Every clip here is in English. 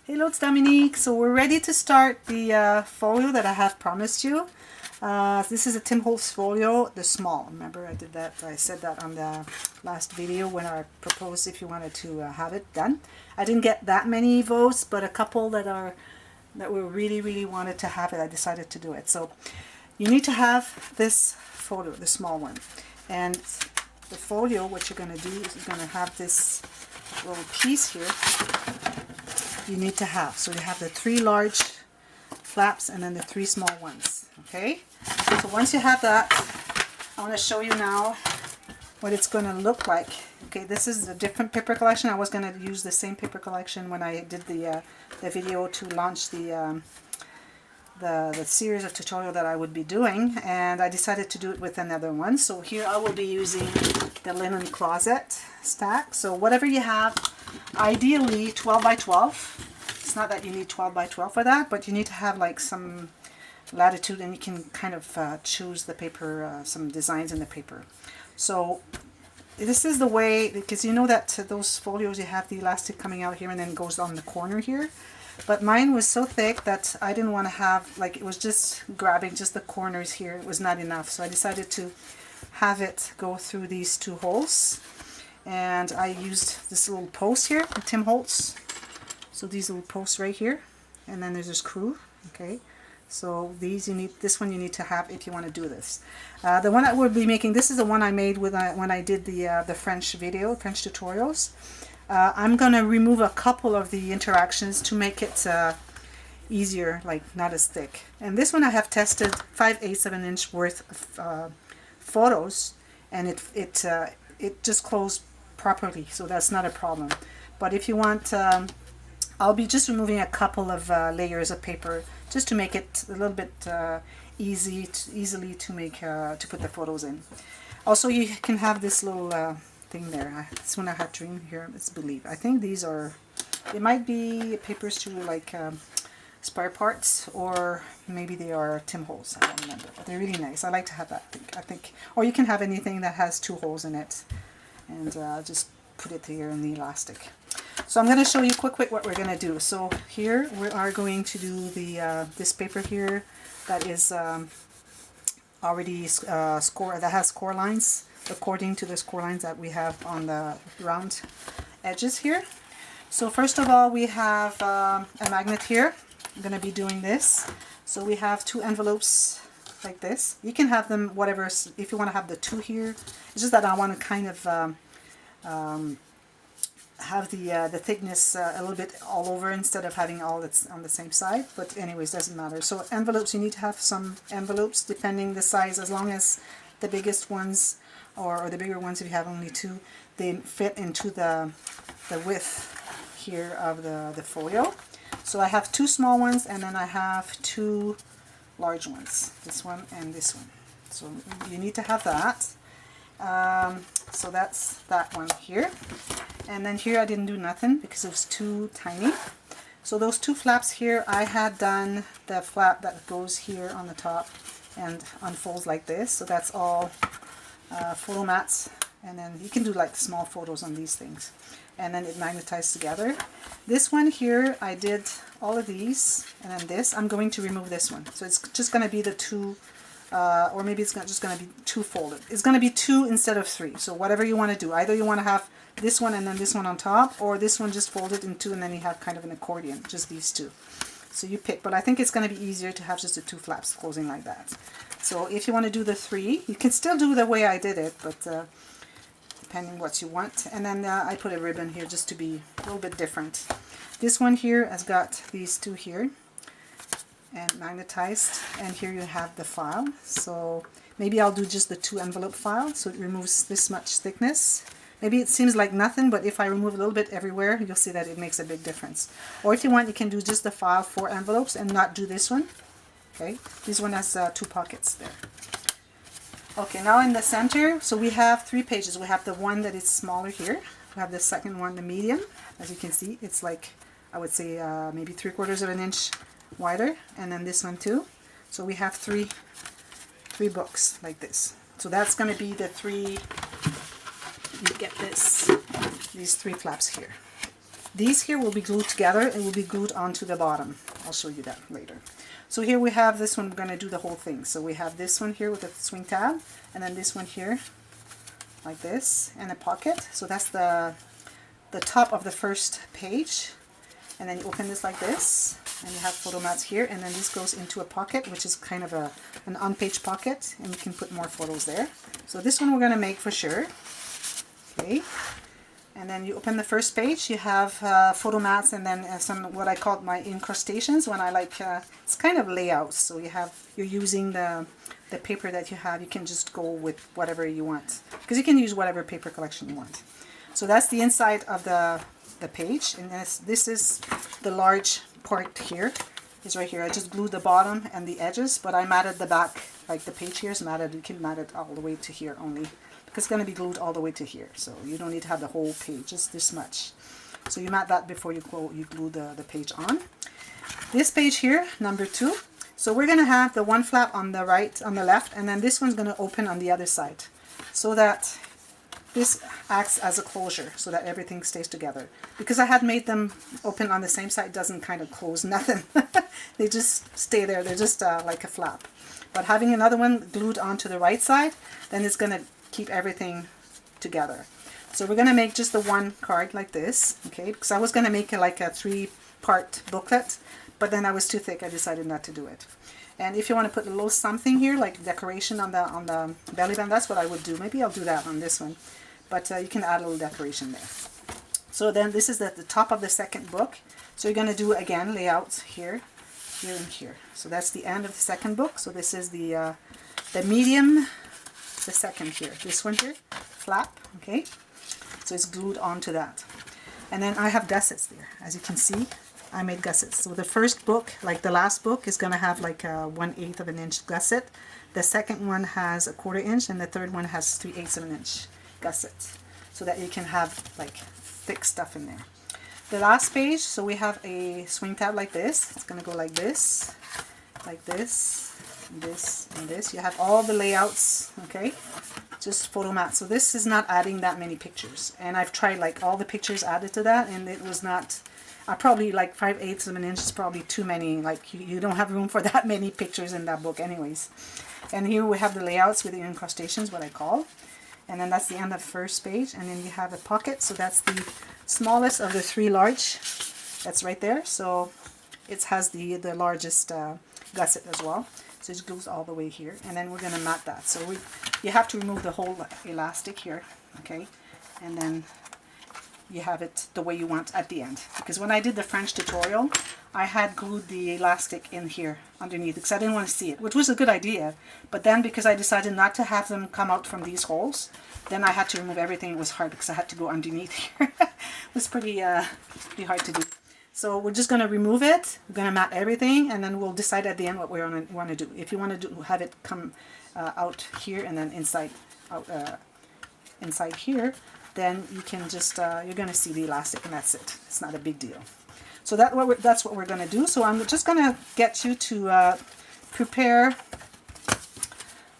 Hello, it's Dominique. So we're ready to start the folio that I have promised you. This is a Tim Holtz folio, the small. Remember I did that, I said that on the last video when I proposed if you wanted to have it done. I didn't get that many votes, but a couple that were really wanted to have it, I decided to do it. So you need to have this folio, the small one. And the folio, what you're going to do is you're going to have this little piece here you need to have. So you have the 3 large flaps and then the 3 small ones. Okay, so once you have that, I want to show you now what it's going to look like. Okay, this is a different paper collection. I was going to use the same paper collection when I did the video to launch the series of tutorial that I would be doing, and I decided to do it with another one. So here I will be using the linen closet stack. So whatever you have, ideally 12 by 12. It's not that you need 12 by 12 for that, but you need to have like some latitude, and you can kind of choose the paper, some designs in the paper. So this is the way, because you know that those folios you have the elastic coming out here and then goes on the corner here. But mine was so thick that I didn't want to have, like, it was just grabbing just the corners here. It was not enough. So I decided to have it go through these 2 holes. And I used this little post here from Tim Holtz. So these little posts right here. And then there's a screw. Okay. So these this one you need to have if you want to do this. The one I will be making, this is the one I made with when I did the French video, French tutorials. I'm going to remove a couple of the interactions to make it easier, like not as thick. And this one I have tested 5/8 of an inch worth of photos, and it just closed properly, so that's not a problem. But if you want, I'll be just removing a couple of layers of paper just to make it a little bit easily to make to put the photos in. Also, you can have this little thing there. This one I had dream here. It's Believe. I think these are, they might be papers to like spare parts, or maybe they are Tim Holtz. I don't remember, but they're really nice. I like to have that. I think, or you can have anything that has 2 holes in it, and just put it here in the elastic. So I'm going to show you quick what we're going to do. So here we are going to do the this paper here that is already that has score lines according to the score lines that we have on the round edges here. So first of all, we have a magnet here. I'm going to be doing this. So we have 2 envelopes like this. You can have them whatever, if you want to have the 2 here. It's just that I want to kind of have the thickness a little bit all over instead of having all that's on the same side. But anyways, doesn't matter. So envelopes, you need to have some envelopes depending the size, as long as the biggest ones or the bigger ones, if you have only 2, they fit into the width here of the folio. So I have 2 small ones, and then I have 2 large ones, this one and this one. So you need to have that. So that's that one here. And then here I didn't do nothing because it was too tiny. So those 2 flaps here, I had done the flap that goes here on the top and unfolds like this. So that's all photo mats, and then you can do like small photos on these things, and then it magnetized together. This one here, I did all of these, and then this, I'm going to remove this one. So it's just going to be the 2, or maybe it's just going to be 2 folded. It's going to be 2 instead of 3. So whatever you want to do, either you want to have this one and then this one on top, or this one just folded in 2 and then you have kind of an accordion, just these 2. So you pick, but I think it's going to be easier to have just the 2 flaps closing like that. So if you want to do the 3, you can still do the way I did it, but depending what you want. And then I put a ribbon here just to be a little bit different. This one here has got these 2 here and magnetized, and here you have the file. So maybe I'll do just the 2 envelope file, so it removes this much thickness. Maybe it seems like nothing, but if I remove a little bit everywhere, you'll see that it makes a big difference. Or if you want, you can do just the file 4 envelopes and not do this one. Okay, this one has 2 pockets there. Okay, now in the center, so we have 3 pages. We have the one that is smaller here. We have the second one, the medium. As you can see, it's like, I would say maybe 3/4 of an inch wider, and then this one too. So we have three books like this. So that's going to be the 3. You get these 3 flaps here. These here will be glued together and will be glued onto the bottom. I'll show you that later. So here we have this one, we're going to do the whole thing. So we have this one here with a swing tab, and then this one here like this, and a pocket. So that's the top of the first page. And then you open this like this, and you have photo mats here, and then this goes into a pocket, which is kind of an on-page pocket, and you can put more photos there. So this one we're going to make for sure. Okay. And then you open the first page, you have photo mats, and then some what I call my incrustations, when I like, it's kind of layouts. So you're using the paper that you have. You can just go with whatever you want, because you can use whatever paper collection you want. So that's the inside of the page, and this is the large part here, is right here. I just glued the bottom and the edges, but I matted the back, like the page here is matted. You can mat it all the way to here only. It's going to be glued all the way to here, so you don't need to have the whole page, just this much. So you mat that before you glue the page on. This page here, number 2, so we're going to have the one flap on the right, on the left, and then this one's going to open on the other side, so that this acts as a closure, so that everything stays together. Because I had made them open on the same side, it doesn't kind of close nothing. They just stay there, they're just like a flap. But having another one glued onto the right side, then it's going to keep everything together. So we're going to make just the one card like this, okay, because I was going to make it like a 3-part booklet, but then I was too thick, I decided not to do it. And if you want to put a little something here, like decoration on the belly band, that's what I would do. Maybe I'll do that on this one, but you can add a little decoration there. So then this is the top of the second book. So you're going to do, again, layouts here, here, and here. So that's the end of the second book. So this is the medium, the second here, this one here, flap, okay, so it's glued onto that. And then I have gussets there, as you can see. I made gussets. So the first book, like the last book, is going to have like a 1/8 of an inch gusset. The second one has a 1/4 inch, and the third one has 3/8 of an inch gusset, so that you can have like thick stuff in there. The last page, so we have a swing tab like this. It's going to go like this, this, and this. You have all the layouts, okay, just photo mat. So this is not adding that many pictures, and I've tried like all the pictures added to that, and it was not, probably like 5/8 of an inch is probably too many. Like you don't have room for that many pictures in that book anyways. And here we have the layouts with the incrustations, what I call, and then that's the end of the first page. And then you have a pocket, so that's the smallest of the 3 large, that's right there. So it has the largest gusset as well. So it glues all the way here, and then we're going to mat that. So you have to remove the whole elastic here, okay, and then you have it the way you want at the end. Because when I did the French tutorial, I had glued the elastic in here underneath because I didn't want to see it, which was a good idea. But then because I decided not to have them come out from these holes, then I had to remove everything. It was hard because I had to go underneath here. It was pretty hard to do. So we're just going to remove it, we're going to mat everything, and then we'll decide at the end what we want to do. If you want to have it come out here and then inside here, then you can just, you're going to see the elastic, and that's it. It's not a big deal. So that's what we're going to do. So I'm just going to get you to prepare,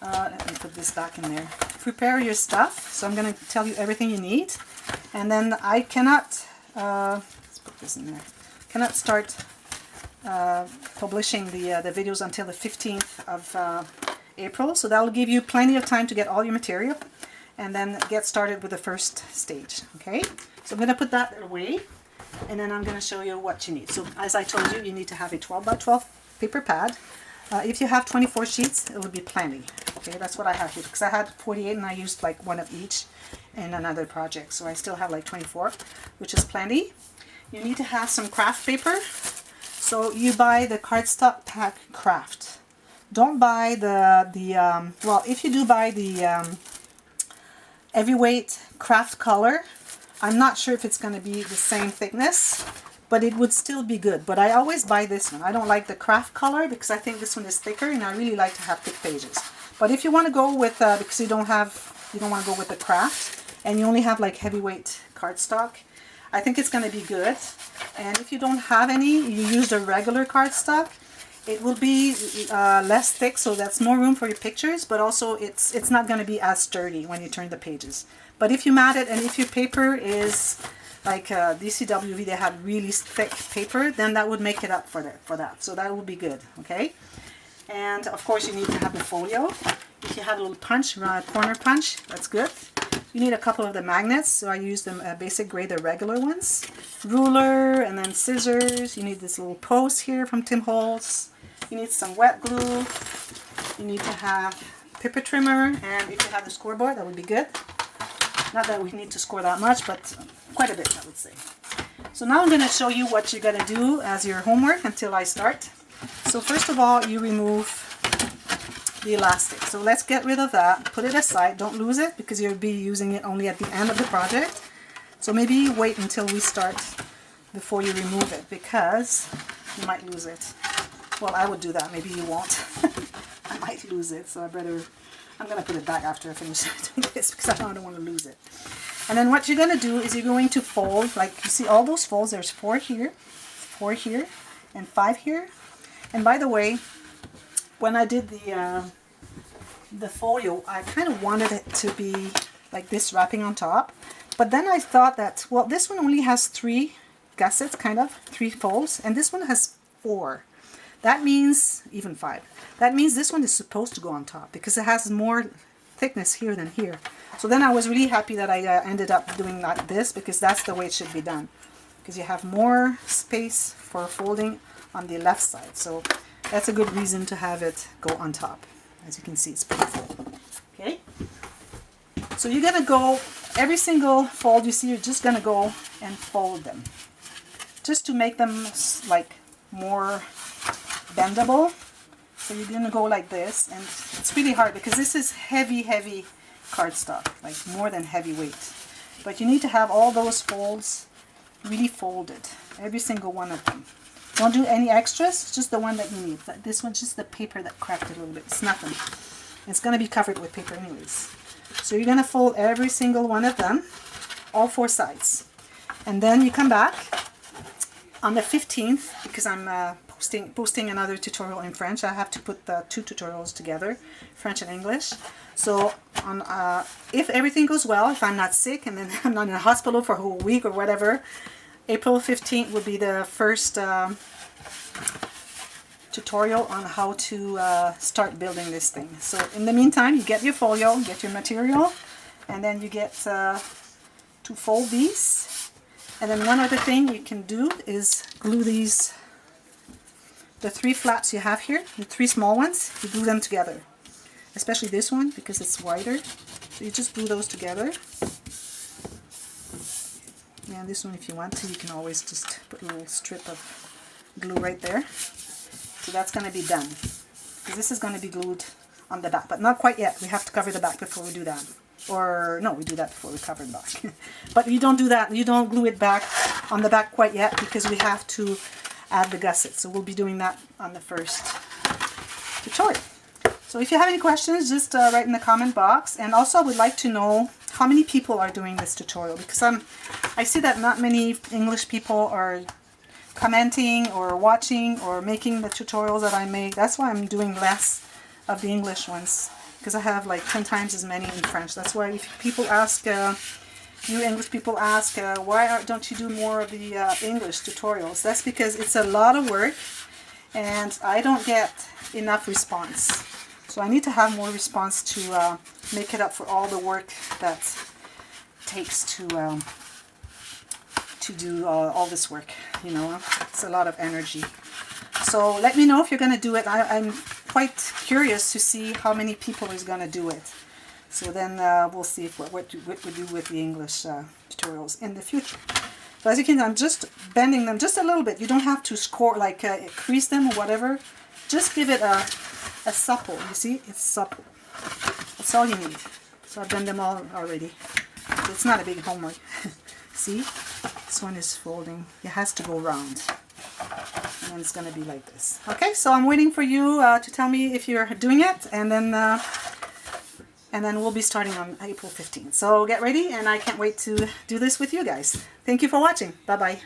let me put this back in there, prepare your stuff. So I'm going to tell you everything you need, and then I cannot, let's put this in there, cannot start publishing the videos until the 15th of April, so that will give you plenty of time to get all your material and then get started with the first stage. Okay, so I'm going to put that away, and then I'm going to show you what you need. So as I told you, you need to have a 12 by 12 paper pad. If you have 24 sheets, it will be plenty. Okay, that's what I have here, because I had 48 and I used like one of each in another project, so I still have like 24, which is plenty. You need to have some craft paper. So you buy the cardstock pack craft. Don't buy well, if you do buy the Heavyweight Craft Color, I'm not sure if it's going to be the same thickness, but it would still be good. But I always buy this one. I don't like the Craft Color because I think this one is thicker, and I really like to have thick pages. But if you want to go with, because you don't want to go with the craft, and you only have like heavyweight cardstock, I think it's going to be good. And if you don't have any, you use the regular cardstock, it will be less thick, so that's more room for your pictures, but also it's not going to be as sturdy when you turn the pages. But if you mat it, and if your paper is like DCWV, they had really thick paper, then that would make it up for that. So that would be good, okay? And of course you need to have the folio. If you have a little punch, corner punch, that's good. You need a couple of the magnets, so I use them basic grade, the regular ones. Ruler, and then scissors. You need this little post here from Tim Holtz. You need some wet glue. You need to have paper trimmer, and if you have the scoreboard, that would be good. Not that we need to score that much, but quite a bit, I would say. So now I'm going to show you what you're going to do as your homework until I start. So first of all, you remove the elastic. So let's get rid of that. Put it aside. Don't lose it because you'll be using it only at the end of the project. So maybe wait until we start before you remove it because you might lose it. Well, I would do that. Maybe you won't. I might lose it, so I'm going to put it back after I finish doing this because I don't want to lose it. And then what you're going to do is you're going to fold, like you see all those folds. There's 4 here, and 5 here. And by the way, when I did the folio, I kind of wanted it to be like this, wrapping on top. But then I thought that, well, this one only has 3 gussets, kind of 3 folds, and this one has 4. That means, even 5. That means this one is supposed to go on top because it has more thickness here than here. So then I was really happy that I ended up doing like this because that's the way it should be done. Because you have more space for folding on the left side. So that's a good reason to have it go on top. As you can see, it's pretty full. Okay? So you're going to go, every single fold you see, you're just going to go and fold them. Just to make them like more bendable. So you're going to go like this, and it's really hard because this is heavy cardstock, like more than heavyweight. But you need to have all those folds really folded, every single one of them. Don't do any extras, just the one that you need. This one's just the paper that cracked a little bit. It's nothing. It's going to be covered with paper anyways. So you're going to fold every single one of them, all 4 sides. And then you come back on the 15th, because I'm posting another tutorial in French. I have to put the 2 tutorials together, French and English. So on, if everything goes well, if I'm not sick and then I'm not in a hospital for a whole week or whatever, April 15th will be the first tutorial on how to start building this thing. So in the meantime, you get your folio, get your material, and then you get to fold these. And then one other thing you can do is glue these, the 3 flaps you have here, the 3 small ones, you glue them together. Especially this one because it's wider. So you just glue those together. And this one, if you want to, you can always just put a little strip of glue right there. So that's going to be done. Because this is going to be glued on the back, but not quite yet. We have to cover the back before we do that. Or, no, we do that before we cover the back. But you don't do that. You don't glue it back on the back quite yet because we have to add the gussets. So we'll be doing that on the first tutorial. So if you have any questions, just write in the comment box. And also I would like to know how many people are doing this tutorial, because I see that not many English people are commenting or watching or making the tutorials that I make. That's why I'm doing less of the English ones, because I have like 10 times as many in French. That's why if people ask, you English people ask, why don't you do more of the English tutorials? That's because it's a lot of work and I don't get enough response. So I need to have more response to make it up for all the work that takes to do all this work. You know, it's a lot of energy. So let me know if you're going to do it. I'm quite curious to see how many people is going to do it. So then we'll see what we do with the English tutorials in the future. So as you can see, I'm just bending them just a little bit. You don't have to score, like crease them or whatever. Just give it a supple. You see, it's supple. That's all you need. So I've done them all already. It's not a big homework. See, this one is folding. It has to go round. And then it's going to be like this. Okay, so I'm waiting for you to tell me if you're doing it, and then we'll be starting on April 15th. So get ready, and I can't wait to do this with you guys. Thank you for watching. Bye-bye.